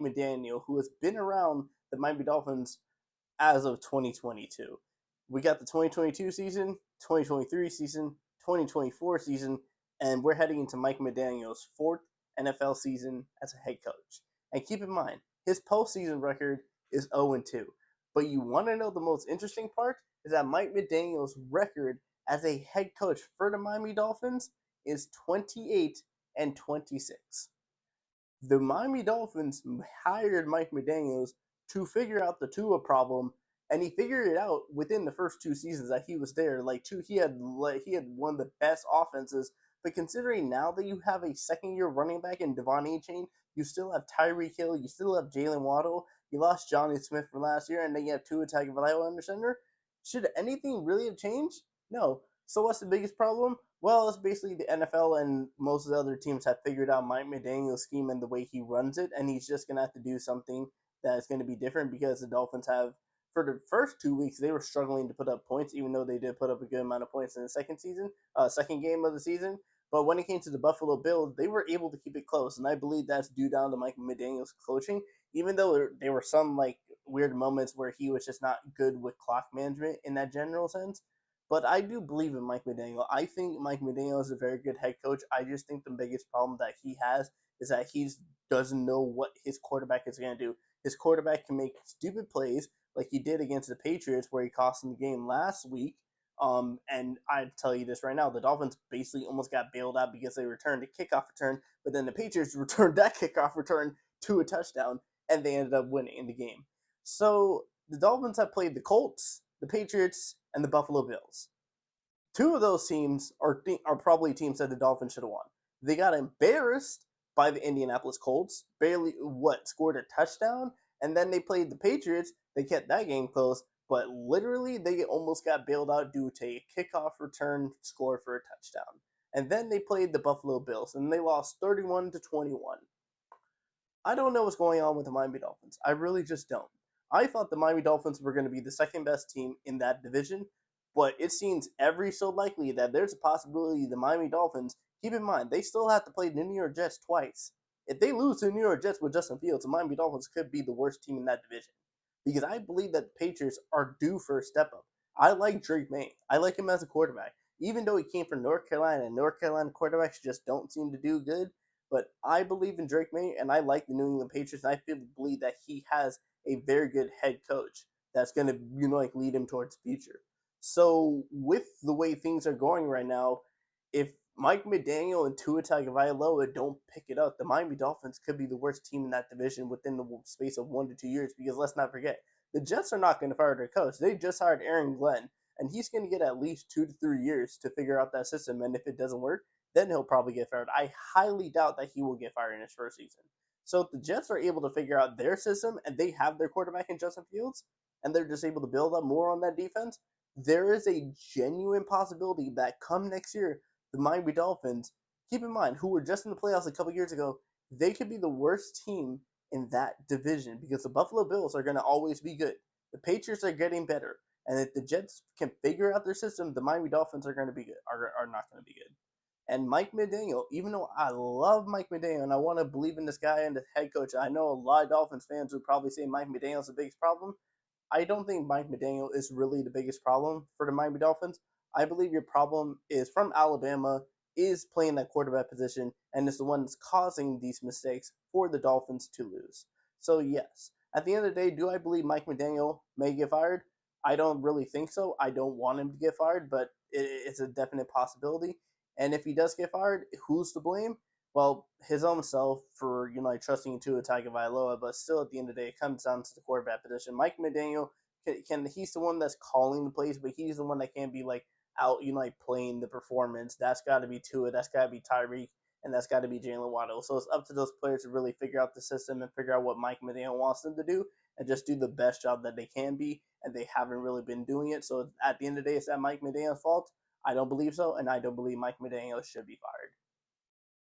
McDaniel, who has been around the Miami Dolphins as of 2022. We got the 2022 season, 2023 season, 2024 season, and we're heading into Mike McDaniel's fourth NFL season as a head coach. And keep in mind, his postseason record is 0-2. But you want to know the most interesting part? Is that Mike McDaniel's record as a head coach for the Miami Dolphins is 28-26. The Miami Dolphins hired Mike McDaniels to figure out the Tua problem, and he figured it out within the first two seasons that he was there. He had one of the best offenses. But considering now that you have a second-year running back in Devon Achane, you still have Tyreek Hill, you still have Jalen Waddle, you lost Johnny Smith from last year, and then you have Tua Tagovailoa under center. Should anything really have changed? No. So what's the biggest problem? Well, it's basically the NFL and most of the other teams have figured out Mike McDaniel's scheme and the way he runs it, and he's just going to have to do something that is going to be different because the Dolphins have, for the first 2 weeks, they were struggling to put up points, even though they did put up a good amount of points in the second game of the season. But when it came to the Buffalo Bills, they were able to keep it close, and I believe that's due down to Mike McDaniel's coaching, even though there were some weird moments where he was just not good with clock management in that general sense. But I do believe in Mike McDaniel. I think Mike McDaniel is a very good head coach. I just think the biggest problem that he has is that he doesn't know what his quarterback is going to do. His quarterback can make stupid plays like he did against the Patriots where he cost them the game last week. And I tell you this right now, the Dolphins basically almost got bailed out because they returned a kickoff return, but then the Patriots returned that kickoff return to a touchdown, and they ended up winning in the game. So the Dolphins have played the Colts, the Patriots, and the Buffalo Bills. Two of those teams are probably teams that the Dolphins should have won. They got embarrassed by the Indianapolis Colts, barely scored a touchdown, and then they played the Patriots. They kept that game close, but literally they almost got bailed out due to a kickoff return score for a touchdown. And then they played the Buffalo Bills, and they lost 31-21. I don't know what's going on with the Miami Dolphins. I really just don't. I thought the Miami Dolphins were going to be the second best team in that division, but it seems every so likely that there's a possibility the Miami Dolphins, keep in mind, they still have to play the New York Jets twice. If they lose to the New York Jets with Justin Fields, the Miami Dolphins could be the worst team in that division. Because I believe that the Patriots are due for a step up. I like Drake May. I like him as a quarterback. Even though he came from North Carolina, and North Carolina quarterbacks just don't seem to do good, but I believe in Drake May, and I like the New England Patriots, and I believe that he has a very good head coach that's going to lead him towards the future. So with the way things are going right now, if Mike McDaniel and Tua Tagovailoa don't pick it up, the Miami Dolphins could be the worst team in that division within the space of 1 to 2 years. Because let's not forget, the Jets are not going to fire their coach. They just hired Aaron Glenn, and he's going to get at least 2 to 3 years to figure out that system. And if it doesn't work, then he'll probably get fired. I highly doubt that he will get fired in his first season. So if the Jets are able to figure out their system and they have their quarterback in Justin Fields, and they're just able to build up more on that defense, there is a genuine possibility that come next year, the Miami Dolphins, keep in mind, who were just in the playoffs a couple years ago, they could be the worst team in that division because the Buffalo Bills are going to always be good. The Patriots are getting better. And if the Jets can figure out their system, the Miami Dolphins are going to be good, are not going to be good. And Mike McDaniel, even though I love Mike McDaniel and I want to believe in this guy and the head coach, I know a lot of Dolphins fans would probably say Mike McDaniel is the biggest problem. I don't think Mike McDaniel is really the biggest problem for the Miami Dolphins. I believe your problem is from Alabama, is playing that quarterback position, and is the one that's causing these mistakes for the Dolphins to lose. So yes, at the end of the day, do I believe Mike McDaniel may get fired? I don't really think so. I don't want him to get fired, but it's a definite possibility. And if he does get fired, who's to blame? Well, his own self for trusting into a Tagovailoa, but still at the end of the day, it comes down to the quarterback position. Mike McDaniel he's the one that's calling the plays, but he's the one that can't be out playing the performance. That's got to be Tua, that's got to be Tyreek, and that's got to be Jalen Waddle. So it's up to those players to really figure out the system and figure out what Mike McDaniel wants them to do, and just do the best job that they can be. And they haven't really been doing it. So at the end of the day, is that Mike McDaniel's fault? I don't believe so, and I don't believe Mike McDaniel should be fired.